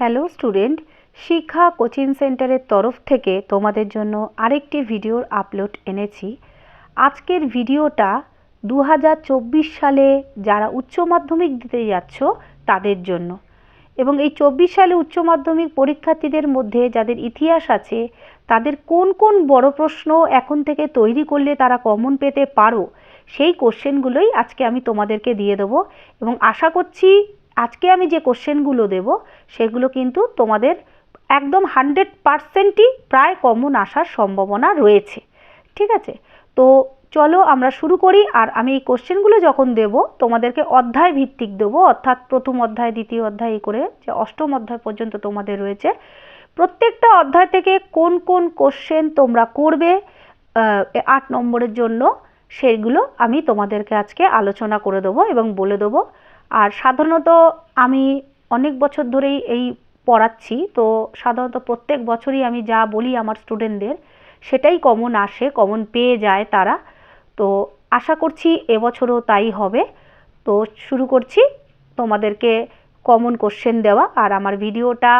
Hello student, শিক্ষা coaching সেন্টারের তরফ থেকে তোমাদের জন্য আরেকটি ভিডিওর আপলোড এনেছি। আজকের ভিডিওটা 2024 সালে যারা উচ্চ মাধ্যমিক দিতে যাচ্ছ তাদের জন্য, এবং এই 24 সালে উচ্চ মাধ্যমিক পরীক্ষার্থীদের মধ্যে যাদের ইতিহাস আছে তাদের কোন কোন বড় প্রশ্ন এখন থেকে তৈরি করলে তারা কমন পেতে পারো, সেই কোশ্চেনগুলোই আজকে আমি তোমাদেরকে দিয়ে দেবো। এবং আশা করছি আজকে আমি যে কোশ্চেনগুলো দেব সেগুলো কিন্তু তোমাদের একদম 100%ই প্রায় কমন আসার সম্ভাবনা রয়েছে। ঠিক আছে, তো চলো আমরা শুরু করি। আর আমি এই কোশ্চেনগুলো যখন দেব তোমাদেরকে অধ্যায় ভিত্তিক দেবো, অর্থাৎ প্রথম অধ্যায়, দ্বিতীয় অধ্যায় করে যে অষ্টম অধ্যায় পর্যন্ত তোমাদের রয়েছে, প্রত্যেকটা অধ্যায় থেকে কোন কোন কোশ্চেন তোমরা করবে 8 নম্বরের জন্য সেগুলো আমি তোমাদেরকে আজকে আলোচনা করে দেবো এবং বলে দেবো। আর সাধারণত আমি অনেক বছর ধরেই এই পড়াচ্ছি, তো সাধারণত প্রত্যেক বছরই আমি যা বলি আমার স্টুডেন্টদের সেটাই কমন আসে, কমন পেয়ে যায় তারা। তো আশা করছি এবছরও তাই হবে। তো শুরু করছি তোমাদেরকে কমন কোশ্চেন দেওয়া। আর আমার ভিডিওটা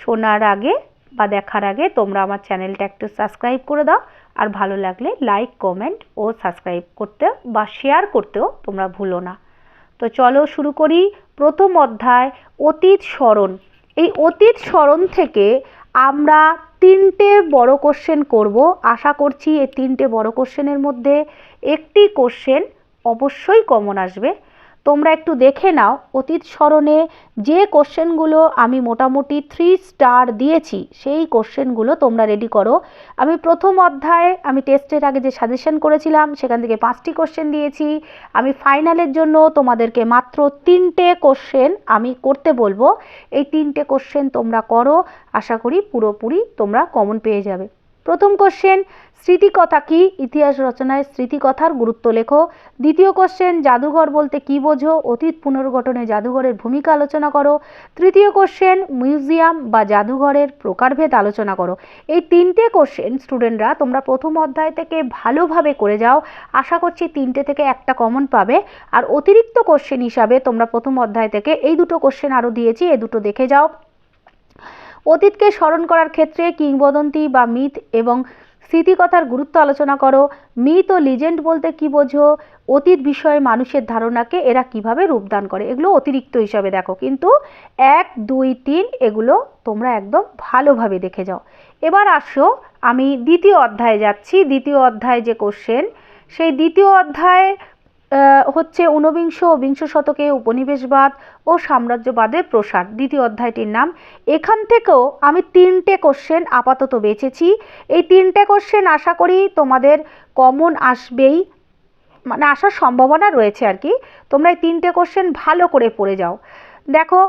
শোনার আগে বা দেখার আগে তোমরা আমার চ্যানেলটা একটু সাবস্ক্রাইব করে দাও, আর ভালো লাগলে লাইক, কমেন্ট ও সাবস্ক্রাইব করতে বা শেয়ার করতেও তোমরা ভুলো না। তো চলো শুরু করি। প্রথম অধ্যায় অতীত স্মরণ। এই অতীত স্মরণ থেকে আমরা 3টে বড় কোশ্চেন করব। আশা করছি এই 3টে বড় কোশ্চেনের মধ্যে একটি কোশ্চেন অবশ্যই কমন আসবে। তোমরা একটু দেখে নাও অতীত স্মরণে যে কোশ্চেনগুলো আমি মোটামুটি 3 স্টার দিয়েছি সেই কোশ্চেনগুলো তোমরা রেডি করো। আমি প্রথম অধ্যায়ে আমি টেস্টের আগে যে সাজেশন করেছিলাম সেখান থেকে 5টি কোশ্চেন দিয়েছি। আমি ফাইনালের জন্য তোমাদেরকে মাত্র 3টে কোশ্চেন আমি করতে বলবো। এই 3টে কোশ্চেন তোমরা করো, আশা করি পুরোপুরি তোমরা কমন পেয়ে যাবে। প্রথম কোশ্চেন, স্মৃতিকথা কি? ইতিহাস রচনায় স্মৃতিকথার গুরুত্ব লেখো। দ্বিতীয় কোশ্চেন, জাদুঘর বলতে কি বোঝো? অতীত পুনর্গঠনে জাদুঘরের ভূমিকা আলোচনা করো। তৃতীয় কোশ্চেন, মিউজিয়াম বা জাদুঘরের প্রকারভেদ আলোচনা করো। এই 3টে কোশ্চেন স্টুডেন্টরা তোমরা প্রথম অধ্যায় থেকে ভালোভাবে করে যাও। আশা করছি 3টে থেকে একটা কমন পাবে। আর অতিরিক্ত কোশ্চেন হিসাবে তোমরা প্রথম অধ্যায় থেকে এই দুটো কোশ্চেন আরও দিয়েছি, এই দুটো দেখে যাও। অতীতকে স্মরণ করার ক্ষেত্রে কিংবদন্তি বা মিথ এবং স্মৃতিকথার গুরুত্ব আলোচনা করো। মিথ ও লিজেন্ড বলতে কি বোঝো? অতীত বিষয়ে মানুষের ধারণাকে এরা কিভাবে রূপদান করে, এগুলো অতিরিক্ত হিসাবে দেখো। কিন্তু 1, 2, 3 এগুলো তোমরা একদম ভালোভাবে দেখে যাও। এবার আসো আমি দ্বিতীয় অধ্যায়ে যাচ্ছি। দ্বিতীয় অধ্যায় যে কোশ্চেন, সেই দ্বিতীয় অধ্যায় হচ্ছে ঊনবিংশ ও বিংশ শতকে উপনিবেশবাদ ও সাম্রাজ্যবাদের প্রসার, দ্বিতীয় অধ্যায়টির নাম। এখান থেকেও আমি 3টে কোশ্চেন আপাতত বেছেছি। এই 3টে কোশ্চেন আশা করি তোমাদের কমন আসবেই, মানে আসার সম্ভাবনা রয়েছে আর কি। তোমরা এই 3টে কোশ্চেন ভালো করে পড়ে যাও। দেখো,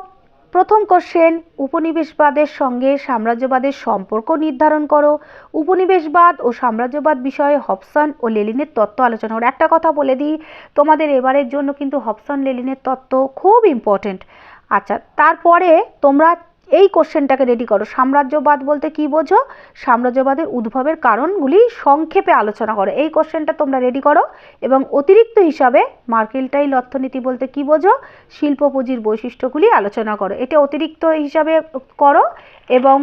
প্রথম কোশ্চেন, উপনিবেশবাদের সঙ্গে সাম্রাজ্যবাদের সম্পর্ক নির্ধারণ করো। উপনিবেশবাদ ও সাম্রাজ্যবাদ বিষয়ে হবসন ও লেনিনের তত্ত্ব আলোচনা করো। একটা কথা বলে দিই, তোমাদের এবারের জন্য কিন্তু হবসন লেনিনের তত্ত্ব খুব ইম্পর্টেন্ট। আচ্ছা, তারপরে তোমরা এই কোশ্চেনটাকে রেডি করো, সাম্রাজ্যবাদ বলতে কি বোঝো? সাম্রাজ্যবাদের উদ্ভবের কারণগুলি সংক্ষেপে আলোচনা করো। এই কোশ্চেনটা তোমরা রেডি করো। এবং অতিরিক্ত হিসাবে মার্কেন্টাইল অর্থনীতি বলতে কি বোঝো? শিল্প পুঁজির বৈশিষ্ট্যগুলি আলোচনা করো। এটা অতিরিক্ত হিসাবে করো এবং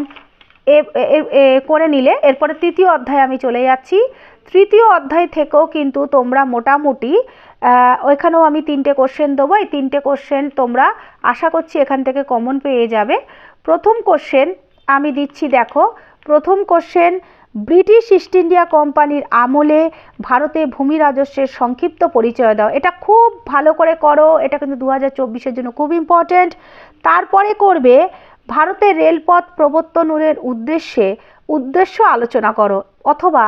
করে নিলে এরপরে তৃতীয় অধ্যায়ে আমি চলে যাচ্ছি। তৃতীয় অধ্যায় থেকেও কিন্তু তোমরা মোটামুটি ওইখানেও আমি 3টে কোশ্চেন দেবো। এই 3টে কোশ্চেন তোমরা আশা করছি এখান থেকে কমন পেয়ে যাবে। প্রথম কোশ্চেন আমি দিচ্ছি, দেখো প্রথম কোশ্চেন, ব্রিটিশ ইস্ট ইন্ডিয়া কোম্পানির আমলে ভারতে ভূমি রাজস্বের সংক্ষিপ্ত পরিচয় দাও। এটা খুব ভালো করে করো, এটা কিন্তু 2024-এর জন্য খুব ইম্পর্টেন্ট। তারপরে করবে ভারতের রেলপথ প্রবর্তনের উদ্দেশ্য আলোচনা করো, অথবা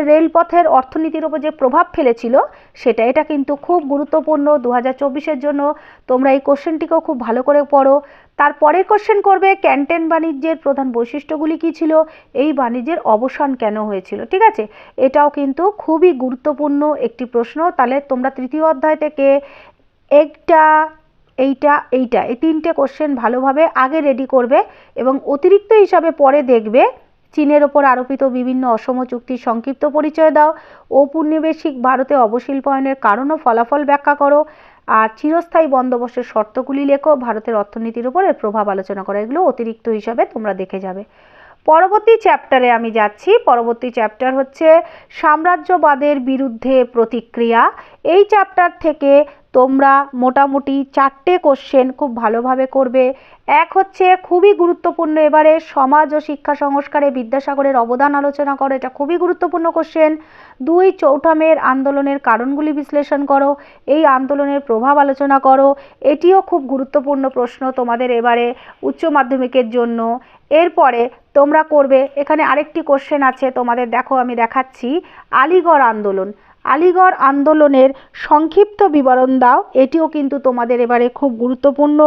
রেলপথের অর্থনীতির উপর যে প্রভাব ফেলেছিল সেটা। এটা কিন্তু খুব গুরুত্বপূর্ণ 2024-এর জন্য। তোমরা এই কোশ্চেনটিকেও খুব ভালো করে পড়ো। তারপরের কোশ্চেন করবে, ক্যান্টন বাণিজ্যের প্রধান বৈশিষ্ট্যগুলি কী ছিল? এই বাণিজ্যের অবসান কেন হয়েছিল? ঠিক আছে, এটাও কিন্তু খুবই গুরুত্বপূর্ণ একটি প্রশ্ন। তাহলে তোমরা তৃতীয় অধ্যায় থেকে এই 3টে কোশ্চেন ভালোভাবে আগে রেডি করবে এবং অতিরিক্ত হিসাবে পরে দেখবে চীনের ওপর আরোপিত বিভিন্ন অসম চুক্তির সংক্ষিপ্ত পরিচয় দাও। ঔপনিবেশিক ভারতে অবশিল্পায়নের কারণ ও ফলাফল ব্যাখ্যা করো। আর চিরস্থায়ী বন্দোবস্তের শর্তগুলি লেখো। ভারতের অর্থনীতির উপর এর প্রভাব আলোচনা করো। এগুলো অতিরিক্ত হিসাবে তোমরা দেখে যাবে। পরবর্তী চ্যাপ্টারে আমি যাচ্ছি। পরবর্তী চ্যাপ্টার হচ্ছে সাম্রাজ্যবাদের বিরুদ্ধে প্রতিক্রিয়া। এই চ্যাপ্টার থেকে তোমরা মোটামুটি 4টে কোশ্চেন খুব ভালোভাবে করবে। এক হচ্ছে খুবই গুরুত্বপূর্ণ, এবারে সমাজ ও শিক্ষা সংস্কারে বিদ্যাসাগরের অবদান আলোচনা করো, এটা খুবই গুরুত্বপূর্ণ কোশ্চেন। 2 চৌঠা মের আন্দোলনের কারণগুলি বিশ্লেষণ করো, এই আন্দোলনের প্রভাব আলোচনা করো, এটিও খুব গুরুত্বপূর্ণ প্রশ্ন তোমাদের এবারে উচ্চ মাধ্যমিকের জন্য। এরপরে তোমরা করবে, এখানে আরেকটি কোশ্চেন আছে তোমাদের, দেখো আমি দেখাচ্ছি। আলিগড় আন্দোলন, আলিগড় আন্দোলনের সংক্ষিপ্ত বিবরণ দাও, এটিও কিন্তু তোমাদের এবারে খুব গুরুত্বপূর্ণ।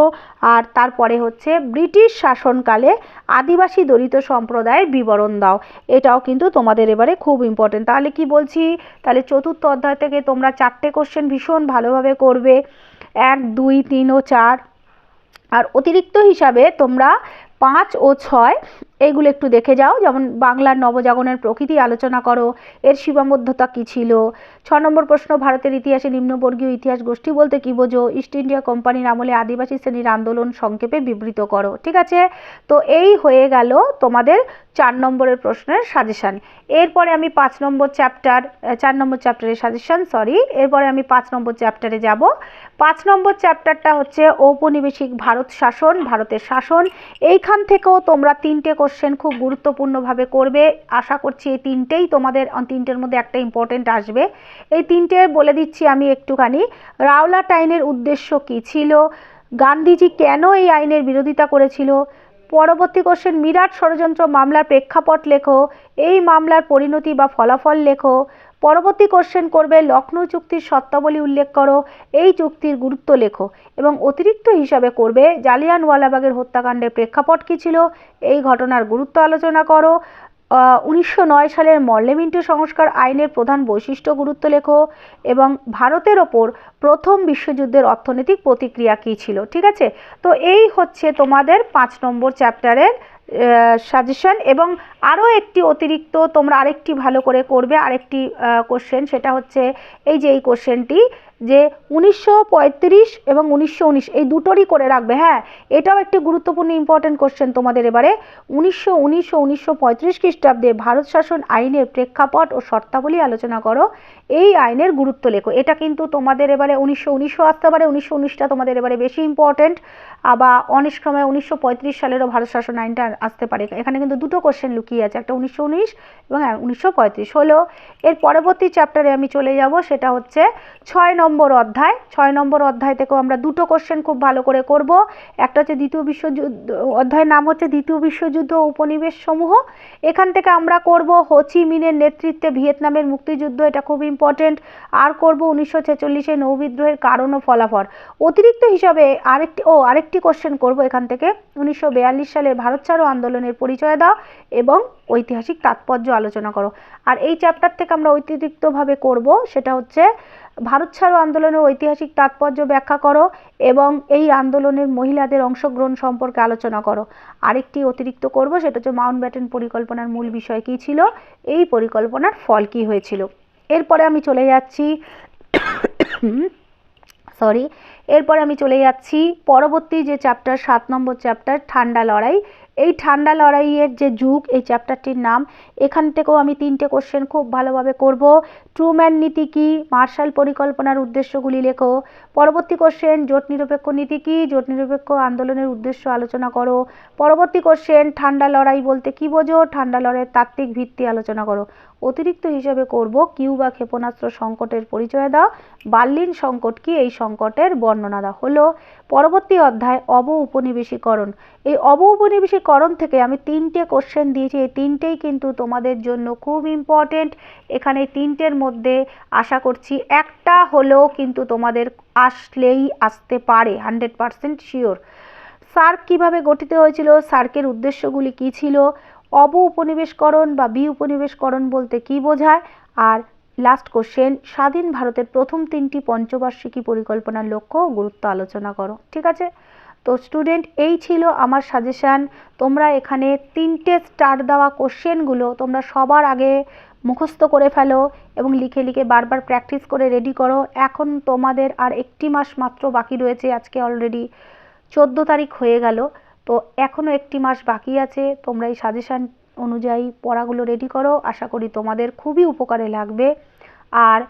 আর তারপরে হচ্ছে ব্রিটিশ শাসনকালে আদিবাসী দলিত সম্প্রদায়ের বিবরণ দাও, এটাও কিন্তু তোমাদের এবারে খুব ইম্পর্টেন্ট। তাহলে কি বলছি, তাহলে চতুর্থ অধ্যায় থেকে তোমরা 4টে কোশ্চেন ভীষণ ভালোভাবে করবে, 1, 2, 3 ও 4। আর অতিরিক্ত হিসাবে তোমরা 5 ও 6 এইগুলো একটু দেখে যাও। যেমন বাংলার নবজাগরণের প্রকৃতি আলোচনা করো, এর সীমাবদ্ধতা কী ছিল। 6 নম্বর প্রশ্ন, ভারতের ইতিহাসে নিম্নবর্গীয় ইতিহাস গোষ্ঠী বলতে কী বোঝো। ইস্ট ইন্ডিয়া কোম্পানির আমলে আদিবাসী শ্রেণীর আন্দোলন সংক্ষেপে বিবৃত করো। ঠিক আছে, তো এই হয়ে গেল তোমাদের 4 নম্বরের প্রশ্নের সাজেশান। এরপরে আমি 5 নম্বর চ্যাপ্টার, 4 নম্বর চ্যাপ্টারের সাজেশান, সরি, এরপরে আমি 5 নম্বর চ্যাপ্টারে যাব। 5 নম্বর চ্যাপ্টারটা হচ্ছে ঔপনিবেশিক ভারত শাসন, ভারতের শাসন। এইখান থেকেও তোমরা 3টে কোশ্চেন খুব গুরুত্বপূর্ণভাবে করবে। আশা করছি এই 3টেই তোমাদের, 3টের মধ্যে একটা ইম্পর্টেন্ট আসবে। এই 3টে বলে দিচ্ছি আমি একটুখানি। রাওলাট আইনের উদ্দেশ্য কী ছিল, গান্ধীজি কেন এই আইনের বিরোধিতা করেছিল। পরবর্তী কোশ্চেন, মিরাট ষড়যন্ত্র মামলার প্রেক্ষাপট লেখো, এই মামলার পরিণতি বা ফলাফল লেখো। পরবর্তী কোশ্চেন করবে লখনৌ চুক্তির শর্তাবলী উল্লেখ করো, এই চুক্তির গুরুত্ব লেখো। এবং অতিরিক্ত হিসাবে করবে জালিয়ানওয়ালাবাগের হত্যাকাণ্ডের প্রেক্ষাপট কী ছিল, এই ঘটনার গুরুত্ব আলোচনা করো। 1909 সালের মর্লেমিন্টো সংস্কার আইনের প্রধান বৈশিষ্ট্য গুরুত্ব লেখো। এবং ভারতের ওপর প্রথম বিশ্বযুদ্ধের অর্থনৈতিক প্রতিক্রিয়া কী ছিল। ঠিক আছে, তো এই হচ্ছে তোমাদের 5 নম্বর চ্যাপ্টারের সাজেশন। এবং আরও একটি অতিরিক্ত তোমরা আরেকটি ভালো করে করবে, আরেকটি কোশ্চেন, সেটা হচ্ছে এই যে এই কোশ্চেনটি, যে 1935 এবং 1919 এই দুটোরই করে রাখবে। হ্যাঁ, এটাও একটি গুরুত্বপূর্ণ ইম্পর্টেন্ট কোশ্চেন তোমাদের এবারে। 1919 ও 1935 খ্রিস্টাব্দে ভারত শাসন আইনের প্রেক্ষাপট ও শর্তাবলী আলোচনা করো, এই আইনের গুরুত্ব লেখো। এটা কিন্তু তোমাদের এবারে 1919ও আসতে পারে, 1919টা তোমাদের এবারে বেশি ইম্পর্টেন্ট। আবার অনেক সময় 1935 সালেরও ভারত শাসন আইনটা আসতে পারে। এখানে কিন্তু দুটো কোশ্চেন লুকিয়ে আছে, একটা 1919 এবং 1935 হলো। এর পরবর্তী চ্যাপ্টারে আমি চলে যাব, সেটা হচ্ছে 6 নম্বর অধ্যায়। 6 নম্বর অধ্যায় থেকেও আমরা দুটো কোশ্চেন খুব ভালো করে করব। একটা হচ্ছে দ্বিতীয় বিশ্বযুদ্ধ, অধ্যায়ের নাম হচ্ছে দ্বিতীয় বিশ্বযুদ্ধ উপনিবেশ সমূহ। এখান থেকে আমরা করব হো চি মিনের নেতৃত্বে ভিয়েতনামের মুক্তিযুদ্ধ, এটা খুব ইম্পর্টেন্ট। আর করব 1946 নৌবিদ্রোহের কারণ ও ফলাফল। অতিরিক্ত হিসাবে আরেকটি কোশ্চেন করব এখান থেকে, 1942 সালের ভারত ছাড়ো আন্দোলনের পরিচয় দাও এবং ঐতিহাসিক তাৎপর্য আলোচনা করো। আর এই চ্যাপ্টার থেকে আমরা অতিরিক্তভাবে করব, সেটা হচ্ছে ভারত ছাড়ো আন্দোলনের ঐতিহাসিক তাৎপর্য ব্যাখ্যা করো এবং এই আন্দোলনের মহিলাদের অংশগ্রহণ সম্পর্কে আলোচনা করো। আরেকটি অতিরিক্ত করব, সেটা হচ্ছে মাউন্টব্যাটেন পরিকল্পনার মূল বিষয় কী ছিল, এই পরিকল্পনার ফল কী হয়েছিল। এরপরে আমি চলে যাচ্ছি পরবর্তী যে চ্যাপ্টার 7 নম্বর চ্যাপ্টার, ঠান্ডা লড়াই। এই ঠান্ডা লড়াইয়ের যে যুগ, এই চ্যাপ্টারটির নাম। এখান থেকেও আমি 3টে কোশ্চেন খুব ভালোভাবে করব। ট্রুম্যান নীতি কী, মার্শাল পরিকল্পনার উদ্দেশ্যগুলি লেখো। পরবর্তী কোশ্চেন, জোট নিরপেক্ষ নীতি কী, জোট নিরপেক্ষ আন্দোলনের উদ্দেশ্য আলোচনা করো। পরবর্তী কোশ্চেন, ঠান্ডা লড়াই বলতে কী বোঝো, ঠান্ডা লড়াইয়ের তাত্ত্বিক ভিত্তি আলোচনা করো। অতিরিক্ত হিসেবে করব কিউবা ক্ষেপণাস্ত্র সংকটের পরিচয় দাও, বার্লিন সংকট কি, এই সংকটের বর্ণনা দাও। হলো পরবর্তী অধ্যায় অব উপনিবেশিকরণ। এই অব উপনিবেশিকরণ থেকে আমি 3টে কোশ্চেন দিয়েছি, এই 3টেই কিন্তু তোমাদের জন্য খুব ইম্পর্টেন্ট। এখানে 3টের মধ্যে আশা করছি একটা হলেও কিন্তু তোমাদের আসলেই আসতে পারে, 100% শিওর। সার্ক কিভাবে গঠিত হয়েছিল, সার্কের উদ্দেশ্যগুলি কী ছিল, অব উপনিবেশকরণ বা বি উপনিবেশকরণ বলতে কী বোঝায়। আর লাস্ট কোশ্চেন, স্বাধীন ভারতের প্রথম 3টি পঞ্চবার্ষিকী পরিকল্পনার লক্ষ্য ও গুরুত্ব আলোচনা করো। ঠিক আছে, তো স্টুডেন্ট, এই ছিল আমার সাজেশান। তোমরা এখানে 3টে স্টার দেওয়া কোশ্চেনগুলো তোমরা সবার আগে মুখস্থ করে ফেলো এবং লিখে লিখে বারবার প্র্যাকটিস করে রেডি করো। এখন তোমাদের আর 1টি মাস মাত্র বাকি রয়েছে। আজকে অলরেডি 14 তারিখ হয়ে গেল, তো এখনও 1টি মাস বাকি আছে। তোমরা এই সাজেশান অনুযায়ী পড়াগুলো রেডি করো, আশা করি তোমাদের খুবই উপকারে লাগবে। আর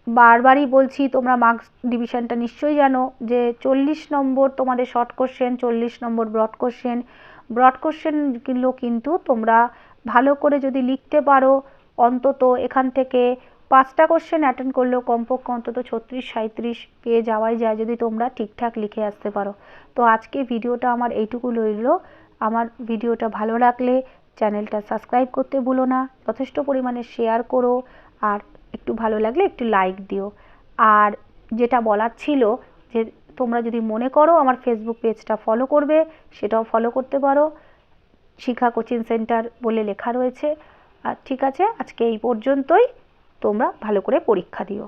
বারবারই বলছি, তোমরা মার্কস ডিভিশনটা নিশ্চয়ই জানো যে 40 নম্বর তোমাদের শর্ট কোশ্চেন, 40 নম্বর ব্রড কোশ্চেন। ব্রড কোশ্চেনগুলো কিন্তু তোমরা ভালো করে যদি লিখতে পারো, অন্তত এখান থেকে 5টা কোশ্চেন অ্যাটেন্ড করলেও কমপক্ষে অন্তত 36-37 পেয়ে যাওয়াই যায় যদি তোমরা ঠিকঠাক লিখে আসতে পারো। তো আজকে ভিডিওটা আমার এইটুকু রইল। আমার ভিডিওটা ভালো লাগলে চ্যানেলটা সাবস্ক্রাইব করতে ভুলো না, যথেষ্ট পরিমাণে শেয়ার করো, আর একটু ভালো লাগলে একটু লাইক দিও। আর যেটা বলার ছিল যে তোমরা যদি মনে করো আমার ফেসবুক পেজটা ফলো করবে, সেটাও ফলো করতে পারো, শিখা কোচিং সেন্টার বলে লেখা রয়েছে। আর ঠিক আছে, আজকে এই পর্যন্তই। তোমরা ভালো করে পরীক্ষা দিও।